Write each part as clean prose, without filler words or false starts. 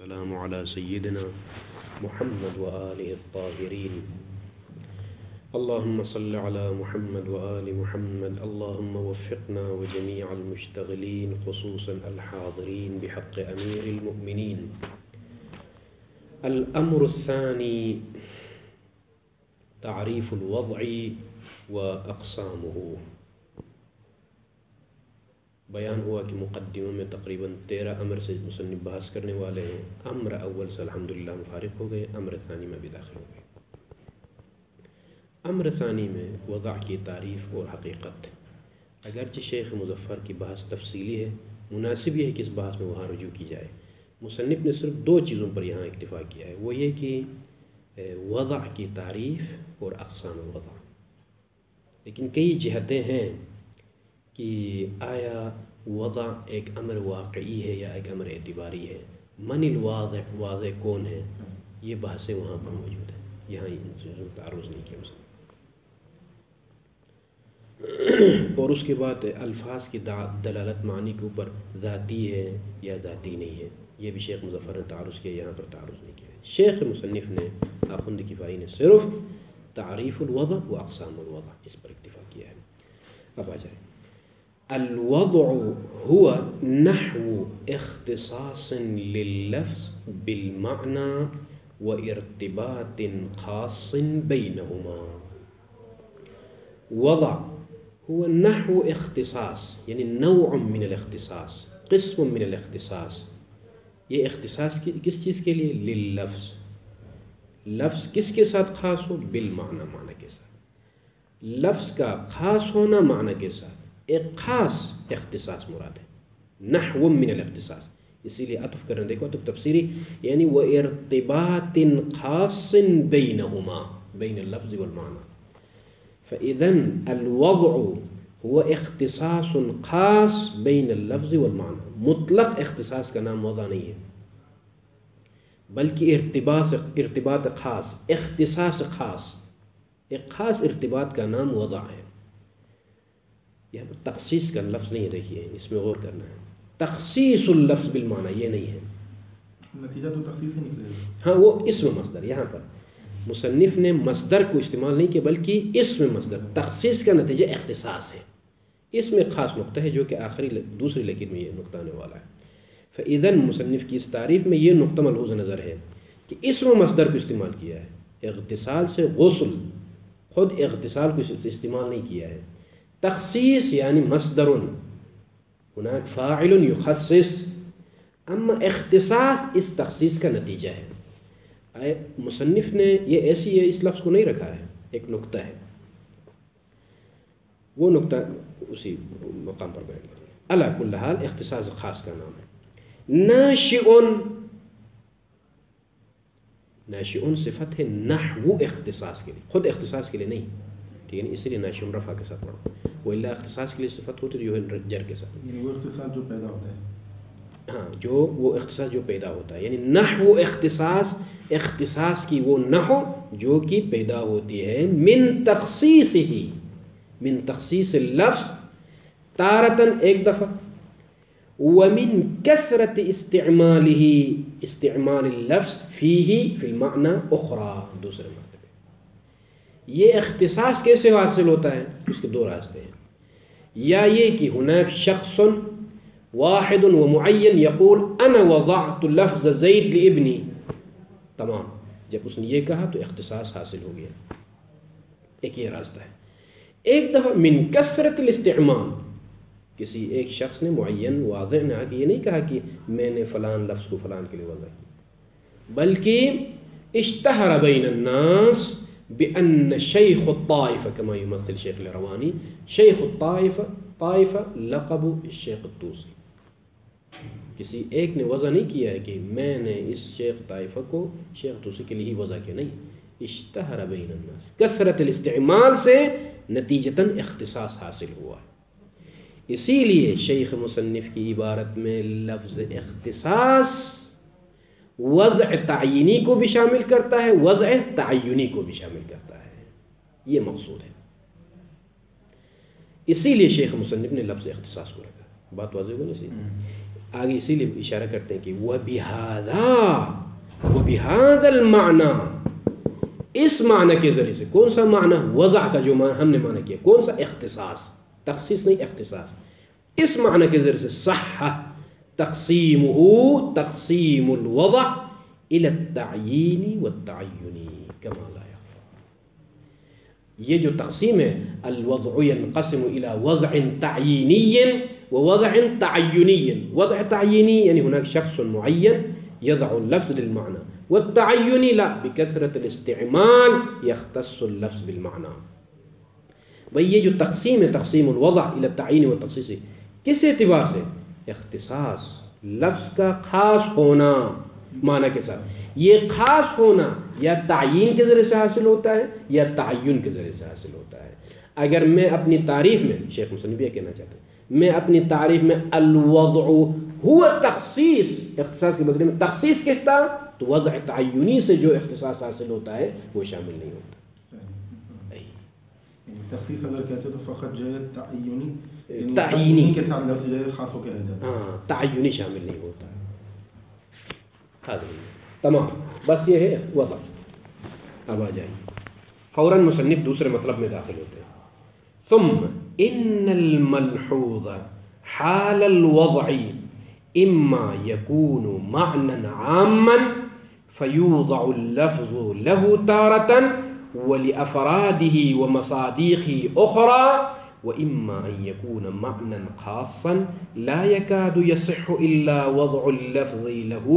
والسلام على سيدنا محمد وآله الطاهرين. اللهم صل على محمد وآل محمد. اللهم وفقنا وجميع المشتغلين خصوصا الحاضرين بحق أمير المؤمنين. الأمر الثاني تعريف الوضع وأقسامه. بیان ہوا کہ مقدمہ میں تقریباً 13 امر سے مصنف بحث کرنے والے ہیں. امر اول سے الحمدللہ ہم فارغ ہو گئے، امر ثانی میں بھی داخل ہو گئے. امر ثانی میں وضع کی تعریف اور حقیقت. اگرچہ شیخ مظفر کی بحث تفصیلی ہے، مناسب یہ ہے کہ اس بحث میں وہاں رجوع کی جائے. مصنف نے صرف 2 چیزوں پر یہاں اکتفا کیا ہے، وہ یہ کہ وضع کی تعریف اور اقسام وضع. لیکن کئی جہتیں ہیں کہ آیا وضع ایک امر واقعی ہے یا ایک امر اعتباری ہے. من الواضع، واضع کون ہے، یہ بحثیں وہاں پر موجود ہیں. یہاں ان چیزوں کا تعرض نہیں کیا مسئلہ. اور اس کے بعد الفاظ کی دلالت معنی کے اوپر ذاتی ہے یا ذاتی نہیں ہے، یہ بھی شیخ مظفر نے تعرض کیا، یہاں پر تعرض نہیں کیا. شیخ مصنف نے آخوند کفائی نے صرف تعریف الوضع و اقسام الوضع اس پر اکتفا کیا ہے. اب آ جائے. الوضع هو نحو اختصاص لللفظ بالمعنى وارتباط خاص بينهما. وضع هو نحو اختصاص، یعنی نوع من الاختصاص، قسم من الاختصاص. یہ اختصاص کس چیز کے لیے؟ لللفظ، لفظ کس کے ساتھ خاص ہو؟ بالمعنی، معنی کے ساتھ. لفظ کا خاص ہونا معنی کے ساتھ ایک خاص اختصاص مراد ہے. نحو من الاختصاص، اسی لیے عطف کرنا، دیکھو عطف تفسیری، یعنی وہ ارتباط خاص بینہما، بین اللفظ والمعنی. فإذن الوضع هو اختصاص خاص بین اللفظ والمعنی. مطلق اختصاص کا نام وضع نہیں ہے، بلکہ ارتباط خاص، اختصاص خاص، ایک خاص ارتباط کا نام وضع ہے. یہاں پر تخصیص کا لفظ نہیں، دیکھیے اس میں غور کرنا ہے. تخصیص اللفظ بالمعنی یہ نہیں ہے، نتیجہ تو تخصیص ہی نکلے گا. ہاں وہ اسم مصدر، یہاں پر مصنف نے مصدر کو استعمال نہیں کیا بلکہ اسم مصدر. تخصیص کا نتیجہ اختصاص ہے. اس میں خاص نقطہ ہے جو کہ آخری دوسری لکیر میں یہ نقطہ آنے والا ہے. فإذن مصنف کی اس تعریف میں یہ نقطہ ملحوظ نظر ہے کہ اسم مصدر کو استعمال کیا ہے. اغتسال سے غسل، خود اغتسال کو استعمال نہیں کیا ہے. تخصیص یعنی مصدر، هناك فاعل يخصص، اما اختصاص اس تخصیص کا نتیجہ ہے. مصنف نے یہ ایسی ہے اس لفظ کو نہیں رکھا ہے، ایک نقطہ ہے، وہ نقطہ اسی مقام پر بیان کریں. علی کل حال اختصاص خاص کا نام ہے. ناشئون صفت ہے نحو اختصاص کے لیے، خود اختصاص کے لیے نہیں. ٹھیک ہے، اسی لیے ناشئون رفع کے ساتھ پڑھو. وہ اللہ اختصاص کے لیے صفت ہوتی ہے جو ہے جر کے ساتھ، یعنی وہ اختصاص جو پیدا ہوتا ہے. ہاں، جو وہ اختصاص جو پیدا ہوتا ہے، یعنی نحو اختصاص، اختصاص کی وہ نحو جو کہ پیدا ہوتی ہے من تخصیص ہی، من تخصیص اللفظ تارتاً ایک دفعہ، ومن کثرت استعمالہ، استعمال اللفظ فیہ فی المعنی اخرى، دوسرے مرتبہ. یہ اختصاص کیسے حاصل ہوتا ہے؟ اس کے 2 راستے ہیں. یا یہ کہ ہناک شخص واحد ومعین یقول انا وضعت لفظ زید لابنی، تمام، جب اس نے یہ کہا تو اختصاص حاصل ہو گیا. ایک یہ راستہ ہے. ایک دفعہ من کثرت الاستعمال، کسی ایک شخص نے معین واضح نہ کہ یہ نہیں کہا کہ میں نے فلان لفظ کو فلان کے لیے وضع کیا، بلکہ اشتہر بین الناس بأن شیخ الطائفہ كما يمثل شیخ الروانی، شیخ الطائفہ لقب الشیخ الطوسی. کسی ایک نے وضع نہیں کیا ہے کہ میں نے اس شیخ طائفہ کو شیخ طوسی کے لیے ہی وضع کیا، نہیں. اشتہر بین الناس، کثرت الاستعمال سے نتیجتاً اختصاص حاصل ہوا. اسی لیے شیخ مصنف کی عبارت میں لفظ اختصاص وضع تعینی کو بھی شامل کرتا ہے، وضع تعینی کو بھی شامل کرتا ہے. یہ مقصود ہے. اسی لیے شیخ مصنف نے لفظ اختصاص کو رکھا. بات واضح ہو نہیں سی. آگے اسی لیے اشارہ کرتے ہیں کہ وَبِهَذَا الْمَعْنَى، اس معنی کے ذریعے سے. کون سا معنی؟ وضع کا جو معنی ہم نے معنی کیا. کون سا؟ اختصاص، تخصیص نہیں، اختصاص. اس معنی کے ذریعے سے صح تقسیمہ تقسیم الوضع الى التعیین والتعین کما لا یخفی. یہ جو تقسیم ہے، الوضع ينقسم الى وضع تعیینی ووضع تعینی. وضع تعیینی یعنی هناك شخص معین يضع اللفظ للمعنى، والتعینی لا، بكثرة الاستعمال يختص اللفظ بالمعنى. بھئی یہ جو تقسیم ہے، تقسیم الوضع الى التعین والتخصیص، کس اعتبار سے؟ اختصاص، لفظ کا خاص ہونا معنی کے ساتھ. یہ خاص ہونا یا تعیین کے ذریعے سے حاصل ہوتا ہے یا تعین کے ذریعے سے حاصل ہوتا ہے. اگر میں اپنی تعریف میں، شیخ مصنف یہ کہنا چاہتے ہیں، میں اپنی تعریف میں الوضع هو تخصیص، اختصاص کے بدلے میں تخصیص کہتا، تو وضع تعینی سے جو اختصاص حاصل ہوتا ہے وہ شامل نہیں ہوتا. تخصیص اگر کہتے تو فقط جو ہے تعینی کے ساتھ لفظ جو ہے خاص ہو کے رہ جاتا ہے. ہاں، تعینی شامل نہیں ہوتا. تمام، بس یہ ہے وضع. اب آ جائیں فوراً مصنف دوسرے مطلب میں داخل ہوتے ہیں. ثم ان الملحوظ حال الوضع اما يكون معنى عاما فيوضع اللفظ له تارة ولأفراده ومصادیقه أخرى، وإما أن يكون معنى خاصا لا يكاد يصح إلا وضع اللفظ له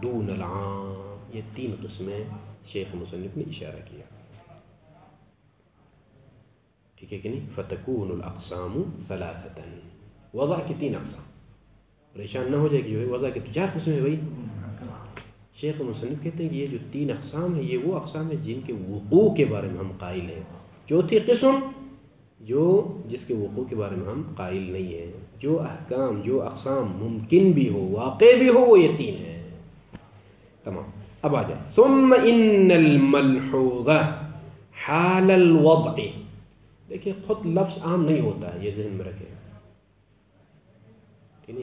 دون العام. یہ تین قسمیں شیخ مصنف نے اشارہ کیا. ٹھیک ہے کہ نہیں؟ فتكون الأقسام ثلاثة. وضع کی تین اقسام. پریشان نہ ہو جائے کہ جو ہے وضع کی تو چار قسمیں ہیں بھائی. شیخ مصنف کہتے ہیں کہ یہ جو تین اقسام ہیں یہ وہ اقسام ہیں جن کے وقوع کے بارے میں ہم قائل ہیں. چوتھی قسم جس کے وقوع کے بارے میں ہم قائل نہیں ہیں. جو احکام، جو اقسام ممکن بھی ہو، واقع بھی ہو، وہ یہ تین ہیں. تمام. اب آ جائے ثم ان الملحوظ حال الوضع. دیکھیں خود لفظ عام نہیں ہوتا ہے، یہ ذہن میں رکھیں. ٹھیک ہے؟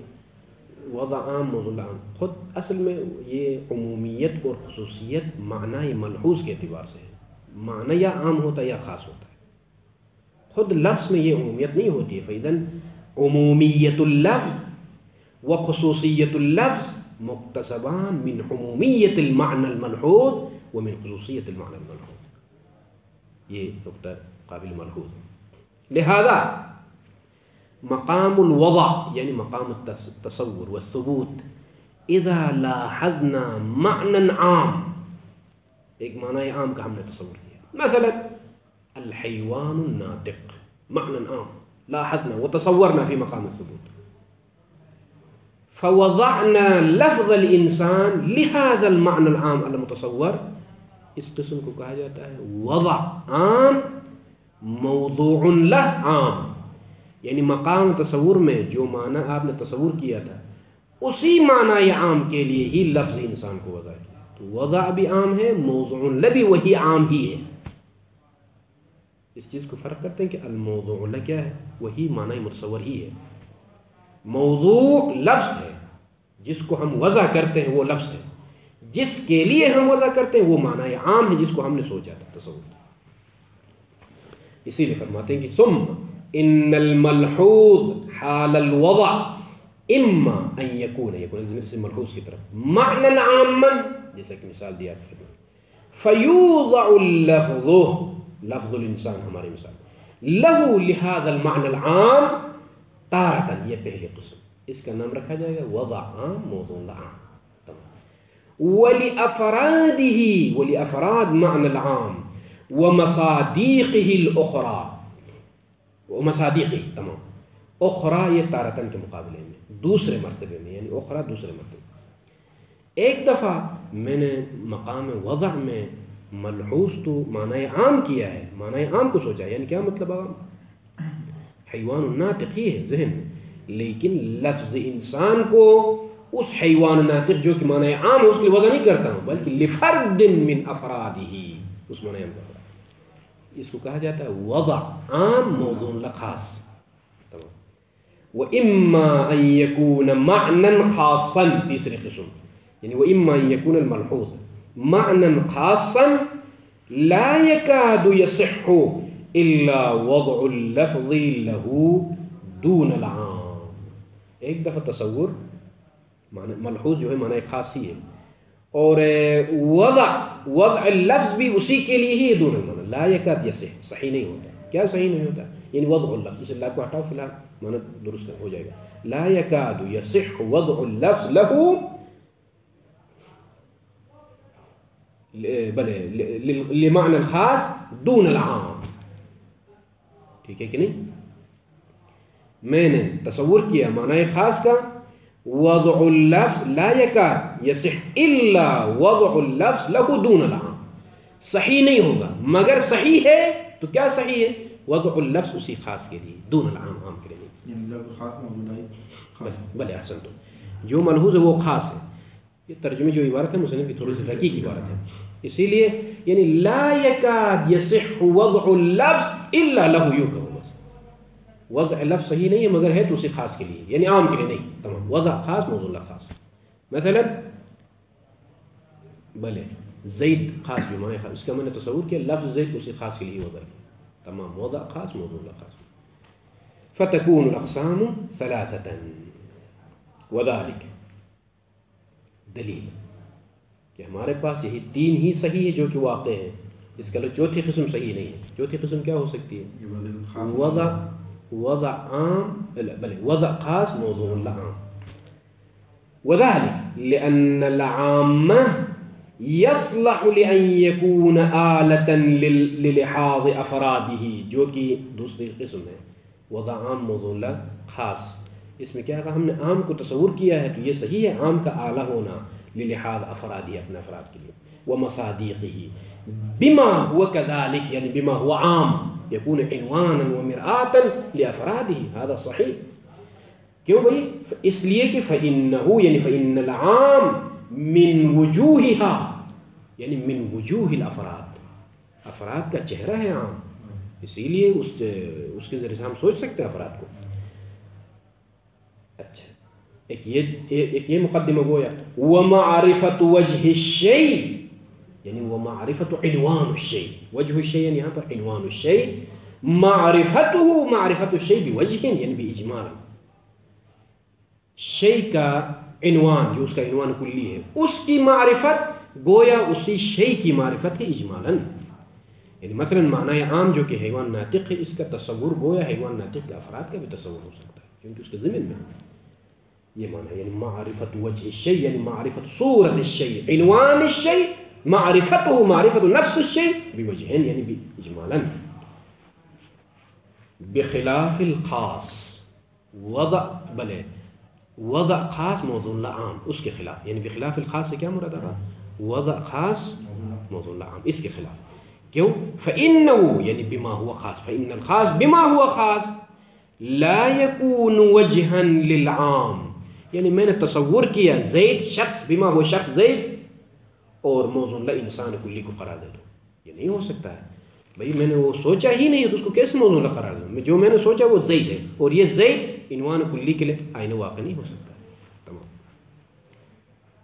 وضع عام، موضوع عام. خود اصل میں یہ عمومیت اور خصوصیت معنی ملحوظ کے اعتبار سے ہے. معنی یا عام ہوتا ہے یا خاص ہوتا ہے. خود لفظ میں یہ عمومیت نہیں ہوتی ہے. فإذن عمومیت اللفظ وخصوصیت اللفظ مقتصبان من عمومیت المعنى الملحوظ ومن خصوصیت المعنى الملحوظ. یہ نقطہ قابل ملحوظ ہے. لہذا مقام الوضع یعنی مقام التصور والثبوت اذا لاحظنا معنى عام، ایک معنی عام کا ہم نے تصور کیا. مثلا الحيوان الناطق معنى عام لاحظنا وتصورنا في مقام الثبوت، فوضعنا لفظ الانسان لهذا المعنى العام المتصور. اس قسم کو کہا جاتا ہے وضع عام موضوع له عام. یعنی مقام تصور میں جو معنی آپ نے تصور کیا تھا اسی معنی عام کے لیے ہی لفظ انسان کو وضع کیا. تو وضع بھی عام ہے، موضوع له بھی وہی عام ہی ہے. اس چیز کو فرق کرتے ہیں کہ الموضوع له کیا ہے؟ وہی معنی متصور ہی ہے. موضوع لفظ ہے، جس کو ہم وضع کرتے ہیں وہ لفظ ہے. جس کے لیے ہم وضع کرتے ہیں وہ معنی عام ہے جس کو ہم نے سوچا تھا، تصور. اسی لیے فرماتے ہیں کہ ثم ان الملحوظ حال الوضع اما ان يكون سے ملحوظ کی طرف معنى عاما، جیسا کہ مثال دیا تھا، فيوضع اللفظ، لفظ الانسان ہماری مثال، له لهذا المعنى العام تارة. یہ پہلی قسم، اس کا نام رکھا جائے گا وضع عام موضوع عام. ولأفراد معنى العام ومصادیقه الأخرى، ومصادیقه تمام. اخرى یہ تارتن کے مقابلے میں دوسرے مرتبے میں، یعنی اخرى دوسرے مرتبے. ایک دفعہ میں نے مقام وضع میں ملحوظ تو معنی عام کیا ہے، معنی عام کو سوچا، یعنی کیا مطلب عام؟ حیوان الناطق ہی ہے ذہن میں، لیکن لفظ انسان کو اس حیوان ناطق جو کہ معنی عام ہے اس کی وضع نہیں کرتا ہوں، بلکہ لفرد من افرادہ، اس معنی عام کرتا ہوں. اس کو کہا جاتا ہے وضع عام موضوع خاص. وَإِمَّا أَن يَكُونَ مَعْنًا خَاصًا تیسری قسم یعنی وَإِمَّا أَن يَكُونَ الملحوظ مَعْنًا خَاصًا لا يكاد يصح إلا وضع اللفظ له دون العام. ایک دفعہ تصور ملحوظ جو ہے معنی خاصی ہے اور وضع اللفظ بھی اسی کے لیے ہی دون المعنی. لا يكاد يصح صحیح نہیں ہوتا. کیا صحیح نہیں ہوتا؟ یعنی وضع اللفظ اس اللہ کو ہٹاؤ فی الحال معنی درست ہو جائے گا. لا يكاد يصح وضع اللفظ له لمعنى الخاص دون العام. ٹھیک ہے کہ نہیں؟ میں نے تصور کیا معنی خاص کا وضع اللفظ لا يكاد يصح الا وضع اللفظ له دون العام. صحیح نہیں ہوگا مگر صحیح ہے تو کیا صحیح ہے؟ وضع اللفظ اسی خاص کے لیے دون العام عام کے لیے. بلے احسن تو جو ملحوظ ہے وہ خاص ہے. یہ ترجمے جو عبارت ہے مسلم کی تھوڑی سی رقیق عبارت ہے. اسی لیے یعنی لا يكاد يصح وضع اللفظ الا له یوں کہو بس. وضع لفظ صحیح نہیں ہے مگر ہے تو اسی خاص کے لیے یعنی عام کے لیے نہیں. تمام وضع خاص موضوع اللہ خاص. مثلا بلے زید خاص جو معنی خاص اس کا میں نے تصور کیا لفظ زید اسی خاص کے لیے وضع ہے. تمام وضع خاص موضوع اللہ خاص. فتكون الاقسام ثلاثه وذلك دلیل کہ ہمارے پاس یہی تین ہی صحیح ہے جو کہ واقع ہیں. اس کا چوتھی قسم صحیح نہیں ہے. چوتھی قسم کیا ہو سکتی ہے؟ وضع عام بلے وضع خاص موضوع اللہ عام. وذلك لأن العام يصلح لأن يكون آلة للحاظ أفراده جو کہ دوسری قسم ہے. وضع عام موضوع اللہ خاص. اس میں کیا کہا ہم نے عام کو تصور کیا ہے تو یہ صحیح ہے عام کا آلہ ہونا للحاظ افرادی اپنے افراد کے لیے. ومصادقه بما هو كذلك يعني بما هو عام يكون عنوانا ومرآة لافراده. هذا صحيح. کیوں بھائی؟ اس لیے کہ فإنه یعنی فإن العام من وجوهها یعنی من وجوه الافراد. افراد کا چہرہ ہے عام اسی لیے اس کے ذریعے سے ہم سوچ سکتے ہیں افراد کو. اچھا ایک یہ مقدمہ گویا ومعرفت وجہ الشیء یعنی ومعرفت عنوان الشیء. وجہ الشیء یعنی یہاں پر عنوان الشیء. معرفته معرفت الشیء بوجہ یعنی باجمال. شیء کا عنوان جو اس کا عنوان کلی ہے اس کی معرفت گویا اسی شیء کی معرفت ہے اجمالاً. یعنی مثلا معنی عام جو کہ حیوان ناطق ہے اس کا تصور گویا حیوان ناطق کے افراد کا بھی تصور ہو سکتا ہے کیونکہ اس کے ضمن میں یہ معنی یعنی معرفت وجہ الشیء یعنی معرفت صورت الشیء عنوان الشیء معرفته معرفت نفس الشیء بوجہین یعنی باجمالاً. بخلاف الخاص وضع بلے وضع خاص موضوع اللہ عام اس کے خلاف یعنی بخلاف الخاص سے کیا مراد آ رہا؟ وضع خاص موضوع اللہ عام اس کے خلاف. کیوں؟ فإنه یعنی بما هو خاص فإن الخاص بما هو خاص لا يكون وجها للعام. یعنی میں نے تصور کیا زید شخص بما هو شخص زید اور موضوع اللہ انسان کلی کو قرار دے دو. یہ نہیں ہو سکتا ہے بھائی. میں نے وہ سوچا ہی نہیں ہے تو اس کو کیسے موضوع اللہ قرار دوں؟ جو میں نے سوچا وہ زید ہے اور یہ زید عنوان کلی کے لیے آئین واقع نہیں ہو سکتا. تمام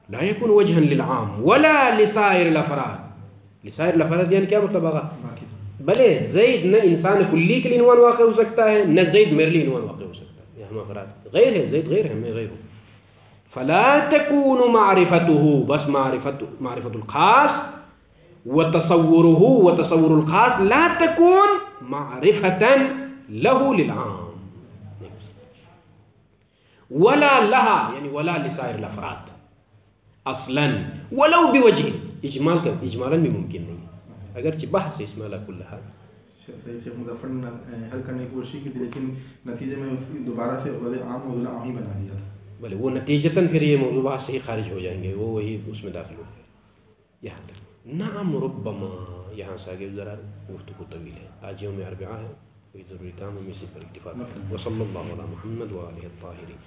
لا يكون وجها للعام ولا لسائر الافراد. لسائر الافراد یعنی کیا مطلب آگا؟ بھلے زید نہ انسان کلی کے لیے عنوان واقع ہو سکتا ہے نہ زید میرے لیے عنوان واقع ہو سکتا ہے. یہ ہم افراد غیر ہے زید غیر ہے میں غیر ہوں. فلا تكون معرفته بس معرفت الخاص وتصوره وتصور الخاص لا تكون معرفة له للعام ولا لها يعني ولا لسائر الافراد اصلا ولو بوجه اجمال کا اجمالا بھی ممکن نہیں ہے اگرچہ بحث اس میں على كل حال. شیخ مظفر نے حل کرنے کی کوشش کی تھی لیکن نتیجے میں دوبارہ سے وضع عام موضوع عام ہی بنا دیا. بھلے وہ نتیجتاً پھر یہ موضوعات سے ہی خارج ہو جائیں گے وہ وہی اس میں داخل ہو گئے. یہاں تک نعم ربما یہاں سے آگے ذرا گفتگو طویل ہے. آج یوم اربعاء ہے کوئی ضروری کام ہم اسی پر اکتفا کریں. وصلی اللہ علی محمد وآلہ الطاہرین.